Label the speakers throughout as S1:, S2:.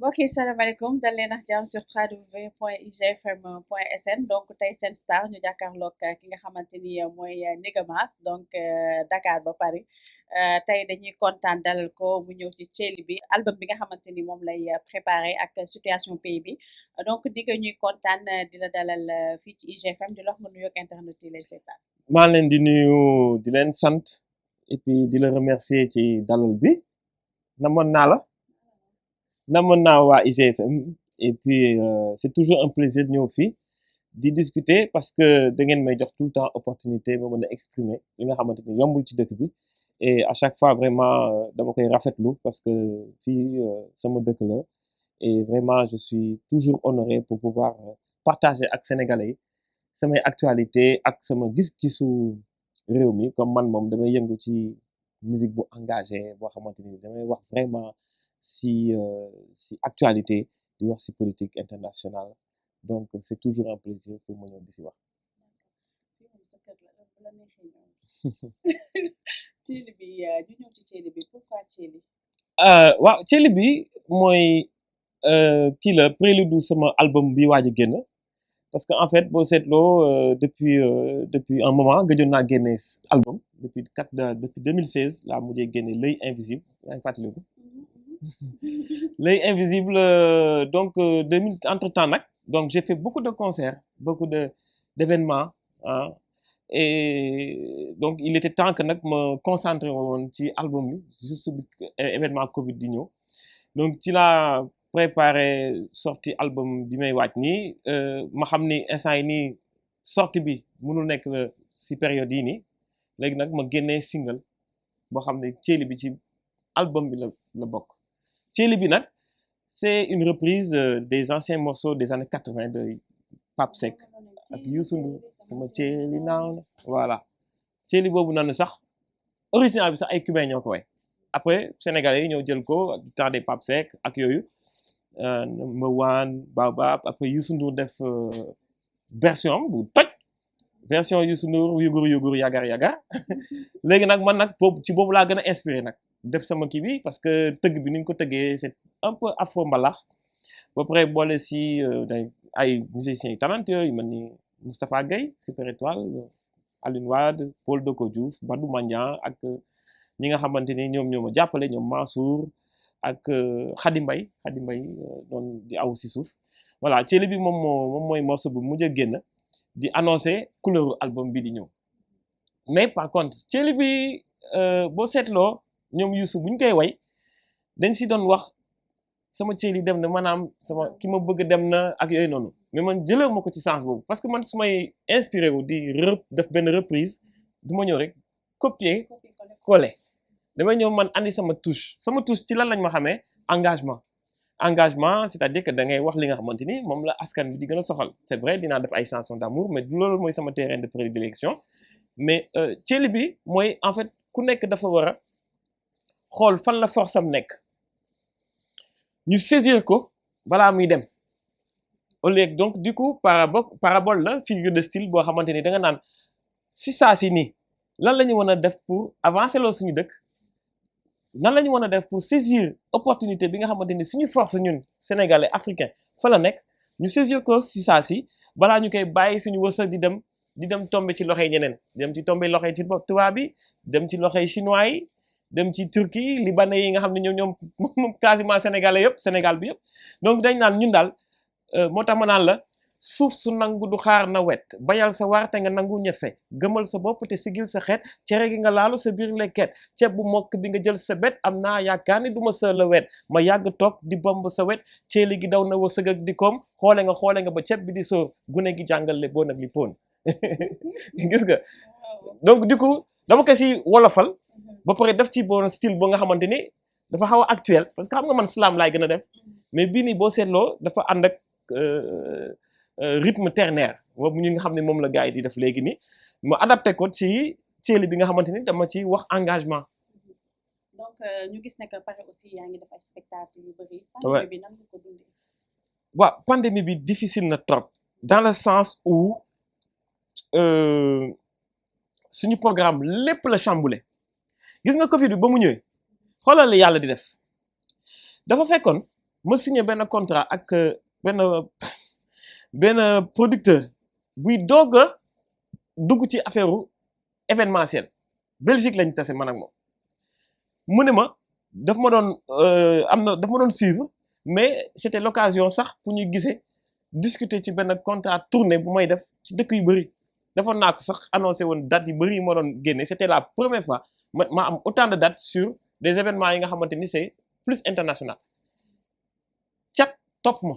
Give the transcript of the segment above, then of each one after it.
S1: mbokk yi salaamaaleykum dal leen ak jàmm sur www.igfm.sn donc tey seen star ñu jàkkaarloog ki nga xamante ni mooy Ndiga Mass donc Dakar ba Paris tey dañuy kontaan dalal ko mu ñëw ci Thiely bi album bi nga xamante ni moom lay préparé ak situation pays bi donc Ndiga ñuy kontaan di la dalal fii ci IGFM di la wax nga nuyoog internet yi lay seetaan.
S2: maa leen di nuyu di leen sant et puis di la remercier ci dalal bi namoon naa la namoon naa waa IGFM et puis c'est toujours un plaisir de ñëw fii di discuter parce que da ngeen may jox tout le temps opportunité ma mën a exprimer li nga xamante ni yombul ci dëkk bi et à chaque fois vraiment dama koy rafetlu parce que fii sama dëkk la et vraiment je suis toujours honoré pour pouvoir partager ak sénégalais yi samay actualité ak sama gis-gisu réew mi comme man moom damay yëngu ci musique bu engagé boo xamante ni damay wax vraiment si actualité di wax si politique internationale donc c'est toujours un plaisir pour ma ñëw di si wax.
S1: fii moom sa kër la bu la neexee ñëw Thiely bi ñu ñëw ci Thiely bi pourquoi Thiely.
S2: waaw Thiely bi mooy kii la prélude sama album bi waaj a génn parce que en fait boo seetloo depuis un moment gëjoon naa génne album depuis 2016 laa mujjee génne L'œil invisible yaa ngi fàttaliku L'œil invisible donc 2000 entre temps nag donc j'ai fait beaucoup de concerts beaucoup d'événements ah et donc il était temps que nag ma concentré woon ci album bi juste bi événement Covid di ñëw donc ci laa préparé sorti album bi may waaj nii ma xam ni instant yi nii sorti bi mënul nekk si période yi nii léegi nag ma génnee single boo xam ne Thiely bi ci album bi la bokk Thiely bi nag c'est une reprise des anciens morceaux des années 80 de Pape Seck ak Youssou Ndour sama Thiely naaw na voilà Thiely boobu nanu sax original bi sax ay cubain ñoo ko way après sénégalais yi ñoo jël ko du temps des Pape Seck ak yooyu Mawaan Baobab après Youssou Ndour def version bu toj version Youssou Ndour yugur yagar yagar léegi nag man nag boobu ci boobu laa gën a inspiré nag def sama kii bi parce que tëgg bi ni ñu ko tëggee c'est un peu afro mbalax ba pare boole si ay musiciens yu talentueux yu mel ni Moustapha Gueye Super Étoile Alioune Wade Paul Doko Diouf Badou Mandiang ak ñi nga xamante ni ñoom ñoo ma jàppale ñoom Mansour ak Khady Mbaye doon di aw si suuf voilà Thiely bi moom mooy morceau bu mujj a génn di annoncer couleur album bi di ñëw mais par contre Thiely bi boo seetloo ñoom Youssou bu ñu koy way dañ si doon wax sama Thiely dem na maanaam sama ki ma bëgg dem na ak yooyu noonu mais man jëlee ma ko ci sens boobu parce que man su may inspiré wu di def benn reprise du ma ñëw rek copier coller damay ñëw man andi sama touche ci lan lañ ma xamee engagement c'est-à-dire que da ngay wax li nga xamante ni moom la askan bi di gën a soxal c'est vrai dinaa def ay chansons d'amour mais loolu mooy sama terrain de prédilection mais Thiely bi mooy en fait ku nekk dafa war a xool fan la force am nekk ñu saisir ko balaa muy dem au lieu donc du coup parabole la figure de style boo xamante ni da nga naan si saa si nii lan la ñu mën a def pour avancer loo suñu dëkk nan la ñu mën a def pour saisir opportunité bi nga xamante ni suñu force ñun sénégalais africain fa la nekk ñu saisir ko si saa si balaa ñu koy bàyyi suñu wërsëg di dem tomber ci loxoy ñeneen di dem ci tomber loxoy ci tubaab bi dem ci loxoy chinois yi dem ci Turquie libanais yi nga xam ne ñoom quasiment sénégalais yëpp Sénégal bi yëpp donc dañ naan ñun daal moo tax ma naan la suuf su nangu du xaar na wet bayal sa waar te nga nangu ñefe gëmal sa bopp te sigil sa xeet cere gi nga laalu sa biir lekket ceeb bu mokk bi nga jël sa bet am naa yaakaar ni du ma sa la wet ma yàgg toog di bomb sa wet Thiely gi daw na wërsëg ak di koom xoole nga ba ceeb bi di sóor gune gi jàngal le boo nag li poon gis nga donc du coup dama ko si wolofal ba pare def ci bon style boo nga xamante ni dafa xaw a actuel parce que xam nga man slam laay gën a def mais bii nii boo seetloo dafa ànd ak rythme ternaire boobu ñu nga xam ne moom la gars yi di def léegi nii mu adapté ko ci Thiely bi nga xamante ni dama ci wax engagement.
S1: donc ñu gis ne que pare aussi yaa ngi def ay spectacle yu bëri. pandémie bi nan nga ko dundee.
S2: waaw pandémie bi difficile na trop dans le sens où suñu programme lépp la chamboulé gis nga Covid bi ba mu ñëwee xoolal la yàlla di def dafa fekkoon ma signé benn contrat ak benn producteur buy doog a dugg ci affaire événementiel Belgique lañ tase man ak moom mu ne ma daf ma doon daf ma doon suivre mais c'était l'occasion sax pour ñu gisee discuter ci benn contrat tournée bu may def ci dëkk yu bëri defoon naa ko sax annoncé woon date yu bëri yi ma doon génne c'était la première fois ma am autant de dates sur des événements yi nga xamante ni c'est plus international cat topp ma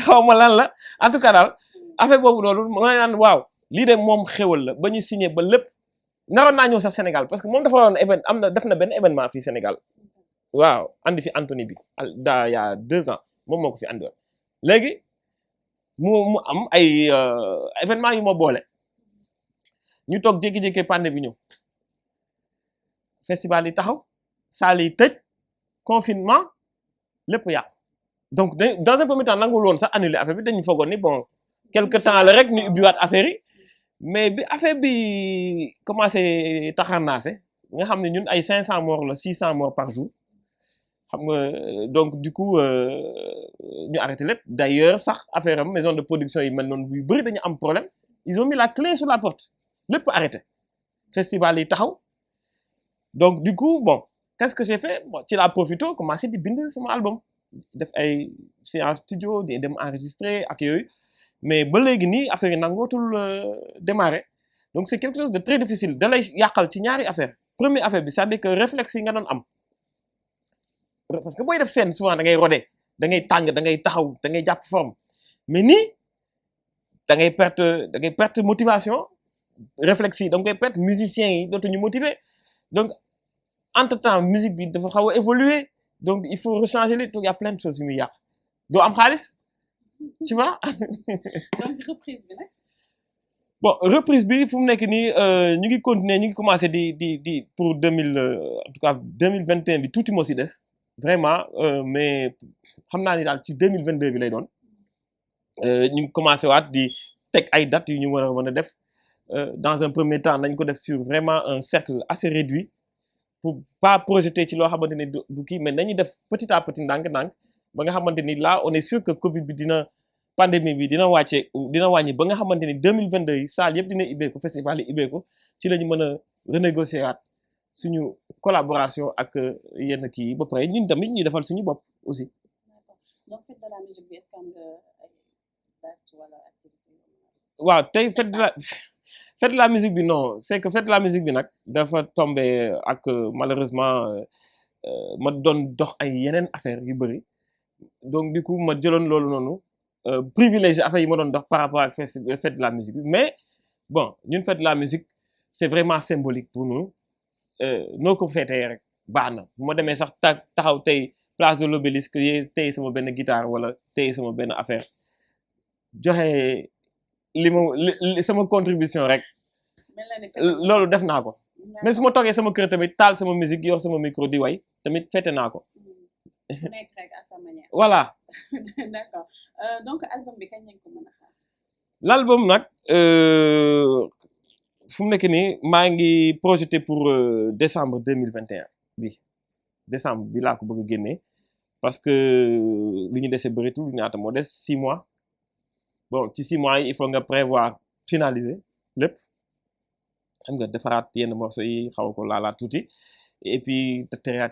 S2: xaw ma lan la en tout cas daal affaire boobu loolu ma naan waaw lii de moom xewal la ba ñu signé ba lépp naroon naa ñëw sax Sénégal parce que moom dafa waroon def na benn événement fii Sénégal waaw andi fi Anthony bi daa y a 2 ans moom moo ko fi andi woon léegi mu am ay événement yu ma boole ñu toog jékki-jékki pandémie bi ñëw festival yi taxaw salle yi tëj confinement lépp yàqu donc dans un premier temps nangul woon sax annuler affaire bi dañu foogoon ni bon quelque temps la rek ñu ubbiwaat affaire yi mais bi affaire bi commencé taxarnaase nga xam ne ñun ay 500 morts la 600 morts par jour xam nga donc du coup ñu arrêté lépp d'ailleurs sax affaire am maison de production yi mel noonu yu bëri dañu am problème ils ont mis la clé sur la porte lépp arrêté festival yi taxaw donc du coup bon qu'est-ce que j'ai fait bon ci la profité commencé di bind sama album def ay séance studio di dem enregistrer ak yooyu mais ba léegi nii affaire yi nangootul démarrer donc c'est quelque chose de très difficile da lay yàqal ci ñaari affaire première affaire bi c'est-à-dire que réflexe yi nga doon am parce que booy def scène souvent da ngay rodé da ngay tàng da ngay taxaw da ngay jàpp forme mais nii da ngay perte motivation réflexe yi da nga koy perte musiciens yi dootuñu motiver donc entre temps musique bi dafa xaw a évoluer donc il faut rechanger les trucs il y a plein de choses yu muy yàq doo am xaalis tu vois.
S1: donc reprise bi nag.
S2: bon reprise bi fu mu nekk nii ñu ngi continuer ñu ngi commencer di pour 2000 en tout cas 2021 bi tuuti moo si des vraiment mais xam naa ni daal ci 2022 bi lay doon ñu ngi commencer waat di teg ay dates yu ñu war a mën a def dans un premier temps nañ ko def sur vraiment un cercle assez réduit pour pas projeter ci loo xamante ni du kii mais nañu def petit à petit ndànk-ndànk ba nga xamante ni là on est sûr que Covid bi pandémie bi dina wàññi ba nga xamante ni 2022 yi salle yëpp dina ibbeeku festival yi ibbeeku ci la ñu mën a renégocier waat suñu collaboration ak yenn kii yi ba pare ñun tamit ñuy defal suñu bopp aussi.
S1: D'accord. Donc fête de la musique bi est-ce que am nga ay date wala activité.
S2: waaw tey fête de la musique bi non c'est que fête de la musique bi nag dafa tombé ak malheureusement ma doon dox ay yeneen affaire yu bëri donc du coup ma jëloon loolu noonu privilégié affaire yi ma doon dox par rapport ak fête de la musique bi mais bon ñun fête de la musique c'est vraiment symbolique pour nous noo ko feetee rek baax na bu ma demee sax taxaw tey place de l'Obélisque tey sama benn guitare wala tey sama benn affaire joxe li sama contribution rek loolu def naa ko mais su ma toogee sama kër tamit taal sama musique yor sama micro di way tamit fête naa ko.
S1: mu nekk rek à sa manière.
S2: voilà.
S1: d'accord donc album bi kañ lañ ko mën a xaar.
S2: l'album nag fu mu nekk nii maa ngi projeté pour décembre 2021 bi décembre bi laa ko bëgg a génnee parce que li ñu dese bëritul ñaata moo des 6 mois bon ci 6 mois yi il faut nga prévoir finaliser lépp xam nga defaraat yenn morceaux yi xaw ko laalaat tuuti et puis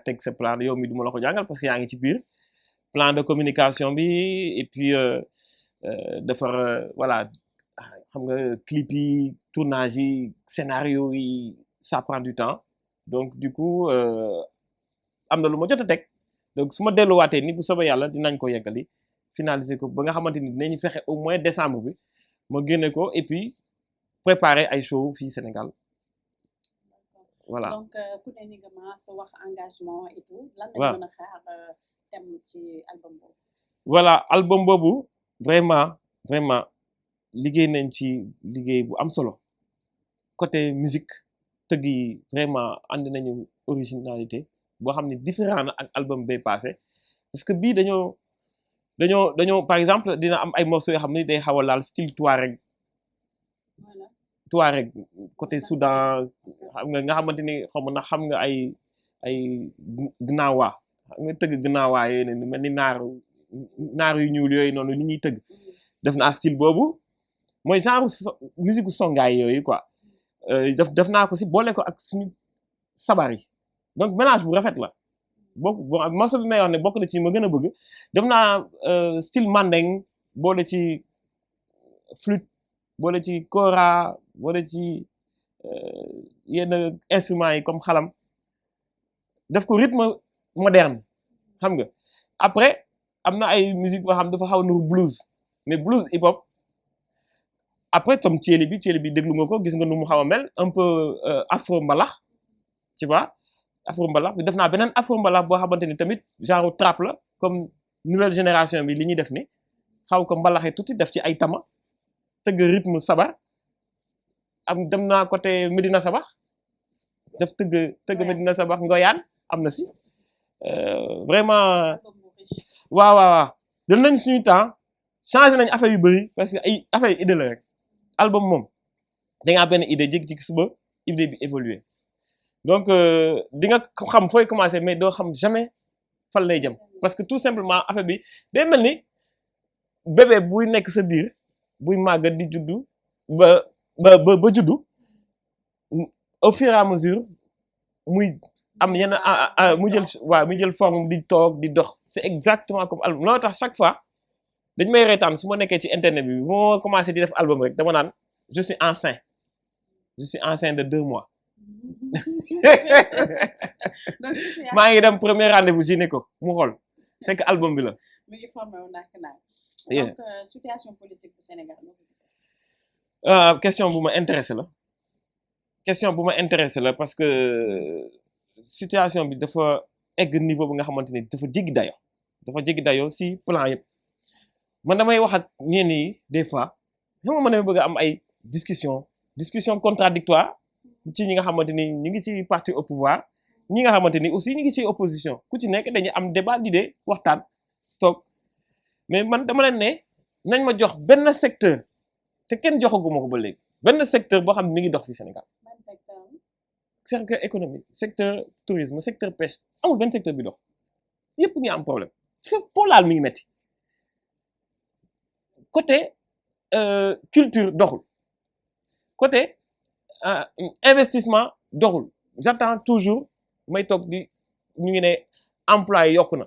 S2: teg sa plan yow mi du ma la ko jàngal parce que yaa ngi ci biir plan de communication bi et puis defar voilà xam nga clip yi tournage yi scénario yi ça prend du temps donc du coup am na lu ma jot a teg donc su ma delluwaatee ni bu soobee yàlla dinañ ko yeggali finaliser ko ba nga xamante ni dinañ fexe au moins décembre bi ma génne ko et puis préparer ay show fii Sénégal voilà.
S1: donc ku ne ni nga mas wax engagement et tout. lan lañ mën a xaar thème ci album boobu.
S2: voilà album boobu vraiment liggéey nañ ci liggéey bu am solo côté musique tëgg yi vraiment andi nañu originalité boo xam ne différent na ak album bay passé parce que bii dañoo par exemple dina am ay morceaux yoo xam ne day xaw a laal style Touareg côté Soudan xam nga xamante ni xam nga ay ay gnaawa xam nga tëgg gnaawa yooyu ne mel ni naar yu ñuul yooyu noonu li ñuy tëgg def naa style boobu mooy genre musique songaay yooyu quoi def naa ko si boole ko ak suñu sabar yi donc mélange bu rafet la bokk morceau bi may wax ne bokk na ci ma gën a bëgg def naa style mandeng boole ci flûte boole ci kora boole ci yenn instruments yi comme xalam def ko rythme moderne xam nga après am na ay musique boo xam dafa xaw nuru blues mais blues hip hop après comme ceeli bi déglu nga ko gis nga nu mu xaw a mel un peu afro mbalax tu vois afro mbalax bi def naa beneen afro mbalax boo xamante ni tamit genre trap la comme nouvelle génération bi li ñuy def ni xaw ko mbalaxee tuuti def ci ay tama tëgg rythme sabar am dem naa côté Medina Sabax def tëgg Medina Sabax ngoyaan am na si vraiment waaw jël nañ suñu temps changé nañ affaire yu bëri parce que ay affaire idée la rek album moom da ngaa benn idée jékki-jékki suba idée bi évoluer donc di nga xam fooy commencer mais doo xam jamais fan lay jëm parce que tout simplement affaire bi day mel ni bébé buy nekk sa biir buy màgg di juddu ba juddu au fur et à mesure muy am yenn muy jël forme di toog di dox c'est exactement comme album loolu tax chaque fois dañ may reetaan su ma nekkee ci internet bi bu ma commencé di def album rek dama naan je suis enceint de 2 mois maa ngi dem premier rendez-vous gynéco mu xool fekk album bi la.
S1: mi ngi formé wu nak donc situation politique bu Sénégal moo ko gisee.
S2: question bu ma intéressé la parce que situation bi dafa egg niveau bi nga xamante ni dafa jéggi dayo si plan yëpp man damay wax ak ñenn yi des fois xam nga man damay bëgg a am ay discussion contradictoire ci ñi nga xamante ni ñu ngi ci parti au pouvoir ñi nga xamante ni aussi ñu ngi ci opposition ku ci nekk dañuy am débat d'idée waxtaan toog mais man dama leen ne nañ ma jox benn secteur te kenn joxaguma ko ba léegi benn secteur boo xam ne mi ngi dox fi Sénégal secteur économique secteur tourisme secteur pêche amul benn secteur bi dox yëpp ngi am problème foo laal mi ngi metti côté culture doxul côté investissement doxul j'attends toujours may toog di ñu ngi ne emploi yi yokku na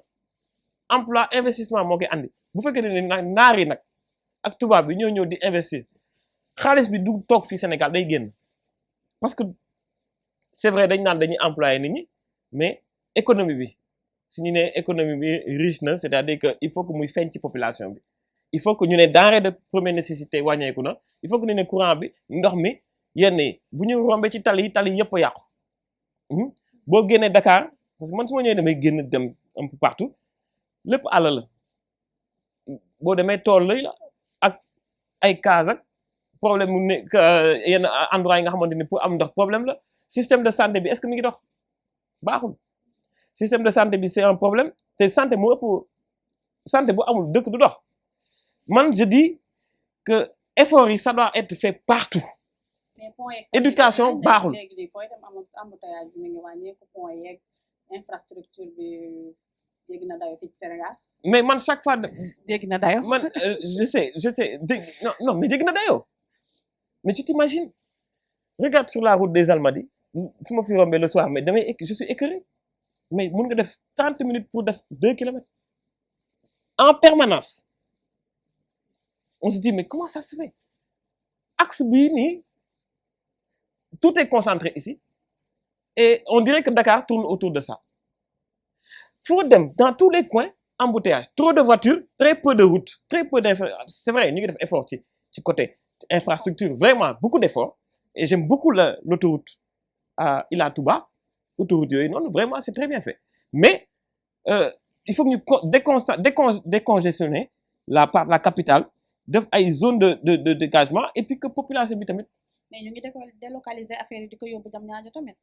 S2: emploi investissement moo koy andi bu fekkee ne naar yi nag ak tubaab bi ñoo ñëw di investir xaalis bi du toog fii Sénégal day génn parce que c'est vrai dañ naan dañuy employer nit ñi mais économie bi su ñu nee économie bi riche na c'est-à-dire que il faut que muy feeñ ci population bi il faut que ñu ne denrée de première nécessité wàññeeku na il faut que ñu ne courant bi ndox mi yenn yi bu ñu rombee ci tali yëpp a yàqu boo génnee Dakar parce que man su ma ñëwee damay génn dem un peu partout lépp àll la boo demee tool la ak ay case ak problème mu ne yenn endroit yi nga xamante ni pour am ndox problème la système de santé bi est-ce que mi ngi dox baaxul système de santé bi c'est un problème te santé moo ëpp santé bu amul dëkk du dox man je dis que effort yi ça doit être fait partout éducation baaxul
S1: infrastructure bi dégg na dayo fii ci Sénégal
S2: mais man chaque fois
S1: dégg na dayo
S2: man je sais non mais dégg na dayo mais tu t'imagines regarde sur la route des Almadies su ma fi rombee le soir mais je suis écœuré mais mun nga def 30 minutes pour def 2 kilomètres en permanence on se dit mais comment ça se fait axe bii nii tout est concentré ici et on dirait que Dakar tourne autour de ça faut dem dans tous les coins embouteillage trop de voitures très peu de routes très peu d'infrastructures c'est vrai ñu ngi def effort ci côté infrastructure vraiment beaucoup d'efforts et j'aime beaucoup l'autoroute à Ila Touba autoroute yooyu noonu vraiment c'est très bien fait mais il faut que ñu décongestionner la capitale def ay zone de dégagement et puis que population bi tamit
S1: mais ñu ngi délocaliser affaire yi di ko yóbbu Diamniadio tamit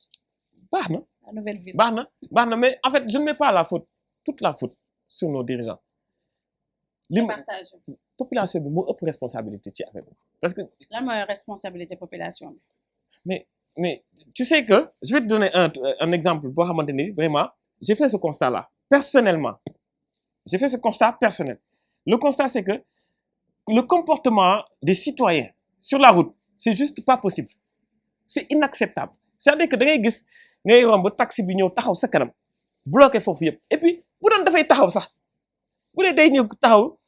S2: baax na
S1: la nouvelle ville
S2: baax na mais en fait je ne mets pas toute la faute sur nos dirigeants population bi moo ëpp responsabilité ci affaire bi parce que
S1: lan mooy responsabilité population bi
S2: mais mais tu sais que je vais te donner un exemple boo xamante ni vraiment j'ai fait ce constat là personnellement j'ai fait ce constat personnel le constat c'est que le comportement des citoyens sur la route c'est juste pas possible c'est inacceptable c'est-à-dire que da ngay gis ngay romb taxi bi ñëw taxaw sa kanam bloqué foofu yëpp et puis bu doon dafay taxaw sax bu dee day ñëw taxaw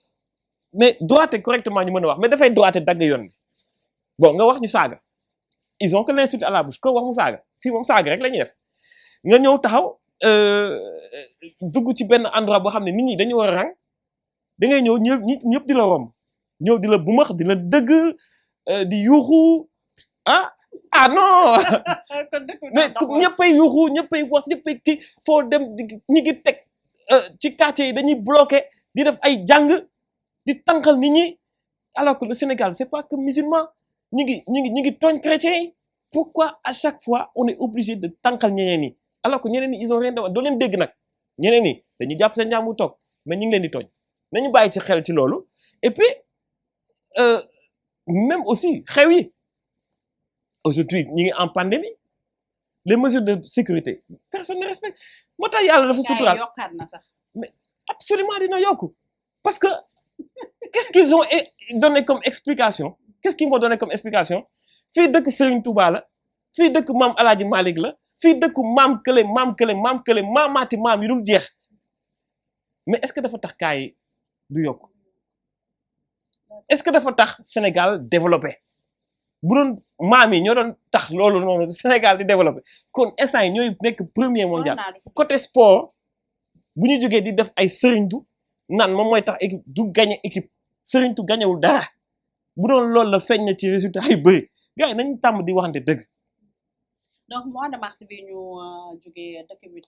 S2: mais droite correctement ñu mën a wax mais dafay droite dagg yoon bi bon nga wax ñu saaga ils ont que l'insulte à la bouche ko wax mu saaga fii moom saaga rek la ñuy def nga ñëw taxaw dugg ci benn endroit boo xam ne nit ñi dañu war a rang da ngay ñëw ñëpp di la romb ñëw di la bumax di la dëgg di yuuxu ah non mais ñëppay yuuxu ñëppay wax ñëppay kii foo dem ñi ngi teg ci quartier yi dañuy bloqué di def ay jàng di tànqal nit ñi alors que le Sénégal c'est pas que musulman ñi ngi tooñ chrétiens yi pourquoi à chaque fois on est obligé de tànqal ñeneen ñi alors que ñeneen ñi ils ont rien doo leen dégg nag ñeneen ñi dañuy jàpp seen njàmbur toog mais ñu ngi leen di tooñ nañu bàyyi ci xel ci loolu et puis même aussi xew yi aujourd'hui ñu ngi en pandémie les mesures de sécurité personne ne respecte moo tax yàlla dafa suturaal
S1: yokkaat na sax
S2: mais absolument dina yokku parce que qu'est-ce qu'ils ont donné comme explication qu'est-ce qu'ils m'ont donné comme explication fii dëkk Serigne Touba la fii dëkk maam Alaaji Malick la fii dëkk maam kële maamaati maam yi dul jeex mais est-ce que dafa tax kaa yi du yokk est-ce que dafa tax Sénégal développé bu doon maam yi ñoo doon tax loolu noonu Sénégal di développé kon instant yi ñooy nekk premier mondial côté sport bu ñu jógee di def ay sëriñtu naan moom mooy tax équipe du gagné équipe sëriñtu gañewul dara bu doon loolu la feeñ na ci résultat yu bëri gars yi nañu tàmm di waxante dëgg.
S1: donc mois de mars bi ñu jógee dëkk bi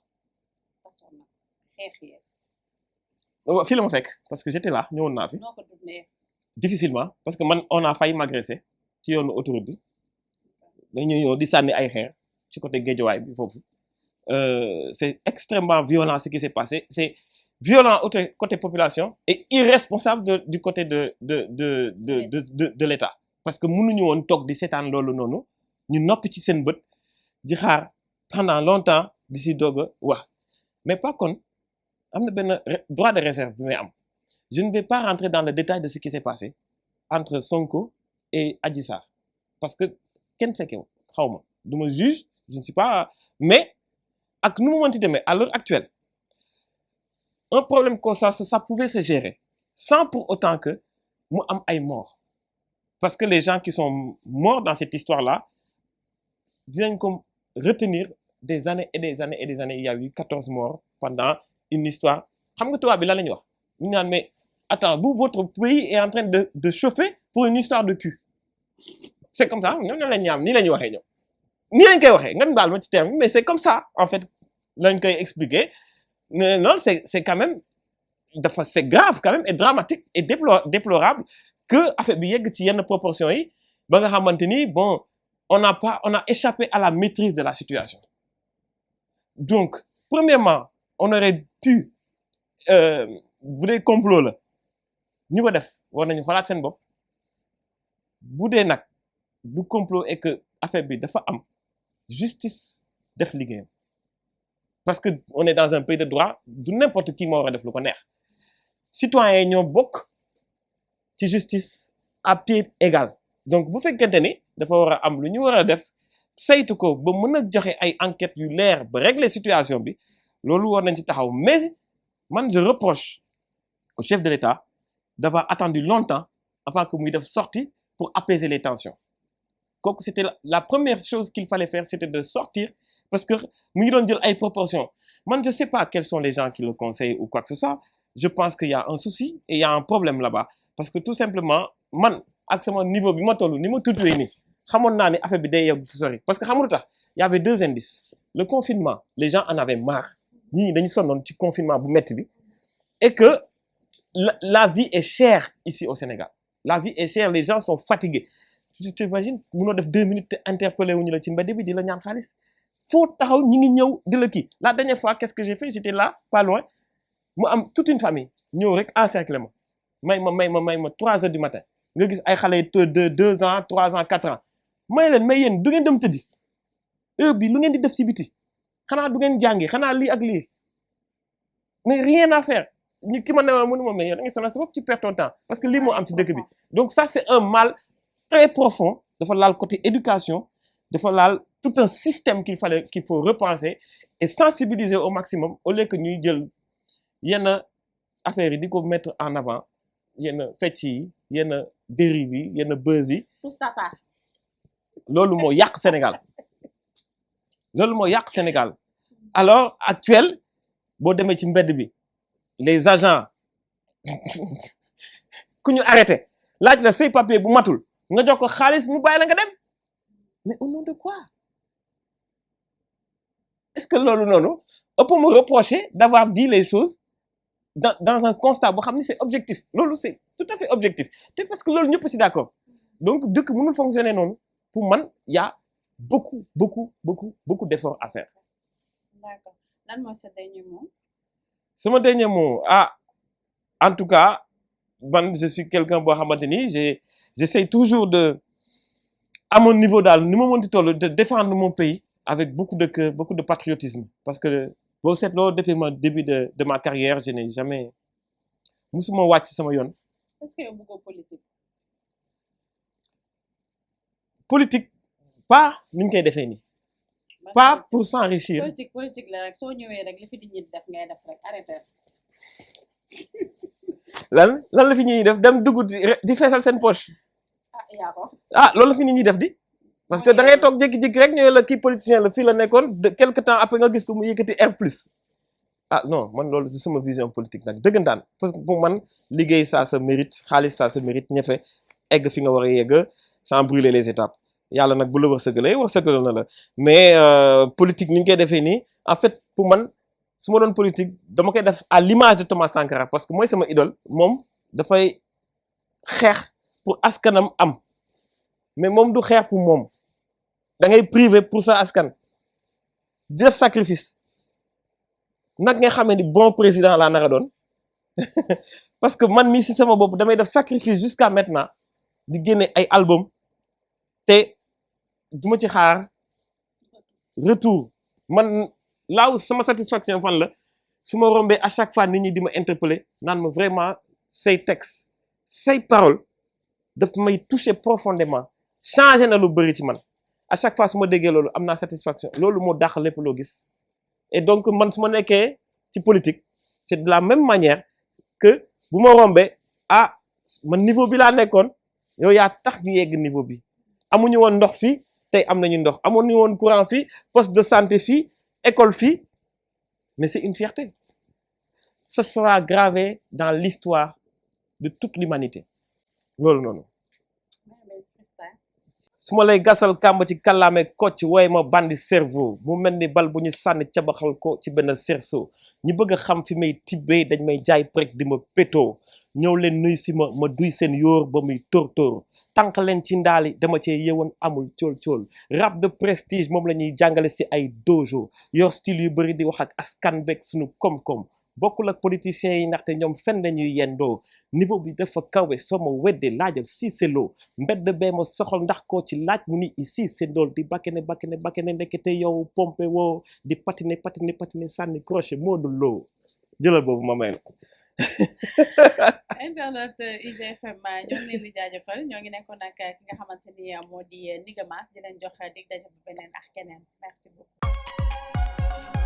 S1: tasoon na xeex yi.
S2: fii la ma fekk parce que j'étais là ñëwoon naa fi.
S1: noo ko dundee.
S2: difficilement parce que man on a failli m'agresser ci yoonu autoroute bi dañuy ñëw di sànni ay xeer ci côté Guédiawaye bi foofu c'est extrêmement violent ce qui s'est passé c'est violent côté population et irresponsable du côté de l'État parce que mënuñu woon toog di seetaan loolu noonu ñu noppi ci seen bët di xaar pendant longtemps di si doog a wax mais par contre am na benn droit de réserve bi may am je ne vais pas rentrer dans le détail de ce qui s'est passé entre Sonko et Adji Sarr parce que kenn fekke xaw ma du ma juge je ne suis pas mais ak nu mu mënti demee à l'heure actuelle un problème comme ça pouvait se gérer sans pour autant que mu am ay morts parce que les gens qui sont morts dans cette histoire-là dinañ ko retenir des années et des années et des années il y a eu 14 morts pendant une histoire xam nga tubaab bi lan la ñuy wax ñu naan mais attends votre pays est en train de chauffer pour une histoire de cul c'est comme ça ñoom la ñu am nii la ñuy waxee ñoom nii lañ koy waxee nga baal ma ci terme mais c'est comme ça en fait lañ koy expliquer non c'est quand même dafa c'est grave quand même et dramatique et déplorable que affaire bi yegg ci yenn proportions yi ba nga xamante ni bon on a échappé à la maîtrise de la situation donc premièrement on aurait pu bu dee complot la ñu ko def war nañu xalaat seen bopp bu dee nag du complot et que affaire bi dafa am justice def liggéeyam parce que on est dans un pays de droit du n'importe qui moo war a def lu ko neex citoyens yi ñoo bokk ci justice à pied égal donc bu fekkente ni dafa war a am lu ñu war a def saytu ko ba mën a joxe ay enquêtes yu leer ba régler situation bi loolu war nañ ci taxaw mais man je reproche au chef de l'État d'avoir attendu longtemps avant que muy def sortie pour apaiser les tensions kooku c'était la première chose qu'il fallait faire c'était de sortir parce que mu ngi doon jël ay proportions man je sais pas quels sont les gens qui le conseillent ou quoi que ce soit je pense qu'il y a un souci et il y a un problème là-bas parce que tout simplement man ak sama niveau bi ma toll ni ma tuddee nii xamoon naa ne affaire bi day yegg fu sori parce que xam nga lu tax il y avait deux indices le confinement les gens en avaient marre ñii dañu sonnoon ci confinement bu métti bi et que la vie est chère ici au Sénégal la vie est chère les gens sont fatigués tu t'imagines mënoo def 2 minutes te interpellé wuñu la ci mbedd bi di la ñaan xaalis foo taxaw ñi ngi ñëw di la kii la dernière fois qu'est-ce que j'ai fait j'étais là pas loin mu am toute une famille ñëw rek encercler ma may ma 3 heures du matin nga gis ay xale de 2 ans 3 ans 4 ans may leen may yéen du ngeen dem tëddi heure bi lu ngeen di def ci biti xanaa du ngeen jàngi xanaa lii ak lii mais rien à faire ñu ki ma ne woon mënu ma mais yow da ngay sonal sa bopp tu perds ton temps parce que lii moo am ci dëkk bi donc ça c'est un mal très profond dafa laal côté éducation dafa laal tout un système qu'il faut repenser et sensibiliser au maximum au lieu que ñuy jël yenn affaires yi di ko mettre en avant yenn fecc yi yenn dérive yi yenn buzz yi loolu moo yàq Sénégal loolu moo yàq Sénégal alors actuel boo demee ci mbedd bi les agents ku ñu arrêté laaj la say papier bu matul nga jox ko xaalis mu bàyyi la nga dem mais au nom de quoi est-ce que loolu noonu on peut me reprocher d'avoir dit les choses dans un constat boo xam ne c'est objectif loolu c'est tout à fait objectif te parce que loolu ñëpp si d'accord donc dëkk mënul fonctionner noonu pour man y a beaucoup d'efforts à faire.
S1: D'accord. Lan mooy sa dernier mot?
S2: Sama dernier mot en tout cas man je suis quelqu'un boo xamante ni j'essaie toujours de à mon niveau daal ni ma mënti toll de défendre mon pays avec beaucoup de cœur beaucoup de patriotisme parce que boo seetloo depuis mon début de ma carrière je n'ai jamais musuma wàcc sama yoon.
S1: Est-ce que yow bëggoo
S2: politique pas ni ñu koy defee nii. pas pour s'enrichir.
S1: politique la rek soo ñëwee rek li fi di ñi def ngay def rek arrêter.
S2: lan la fi ñuy def dem dugg di feesal seen poche.
S1: yaa ko.
S2: loolu la fi nit ñi def di. parce que da ngay toog jékki-jékki rek ñëwee la kii politicien la fii la nekkoon de quelque temps après nga gis ko mu yëkkati R+. Non man loolu c'est sama vision politique nag dëggantaan parce que pour man liggéey ça se mérite xaalis ça se mérite ñefe egg fi nga war a yegg sans brûler les étapes yàlla nag bu la wërsëgalee wërsëgal na la mais politique ni ñu koy defee nii en fait pour man su ma doon politique dama koy def à l'image de Thomas Sankara parce que mooy sama idole moom dafay xeex pour askanam am mais moom du xeex pour moom da ngay privé pour sa askan di def sacrifice nag nga xamee ni bon président laa nara doon parce que man mii si sama bopp damay def sacrifice jusqu'à maintenant di génne ay album te duma ci xaar retour man laaw sama satisfaction fan la su ma rombee à chaque fois nit ñi di ma interpeller naan ma vraiment say textes say paroles daf may toucher profondément changé na lu bëri ci man à chaque fois su ma déggee loolu am naa satisfaction loolu moo dàq lépp loo gis et donc man su ma nekkee ci politique c'est de la même manière que bu ma rombee man niveau bi laa nekkoon yow yaa tax ñu yegg niveau bi amuñu woon ndox fii tey am nañu ndox amuñu woon courant fii poste de santé fii école fii mais c'est une fierté ça sera gravé dans l'histoire de toute l'humanité loolu noonu su ma lay gasal kàmb ci kàllaame kocc wooy ma bandi cerveau mu mel ni bal bu ñu sànni cabaxal ko ci benn cerceau ñu bëgg a xam fi may tibbee dañ may jaay prek di ma pétoo ñëw leen nuy si ma duy seen yóor ba muy tóor tànk leen ci ndaali dama cee yewoon amul cool rap de prestige moom la ñuy jàngale si ay dojo yor style yu bëri di wax ak askan beeg suñu koom-koom bokkul ak politiciens yi ndaxte ñoom fen lañuy yendoo niveau bi dafa kawe soo ma weddee laajal si c'est loo mbedd bee ma soxal ndax koo ci laaj mu ni ici c'est ndool di bakkene ndekete yow pompe woo di patiner sànni crochet moodu loo jëlal boobu ma may la
S1: internet IGFM ñoo ngi leen di jaajëfal ñoo ngi nekkoon ak ki nga xamante ni moo di Nigga Mass di leen jox dig daje bu beneen ak keneen merci beaucoup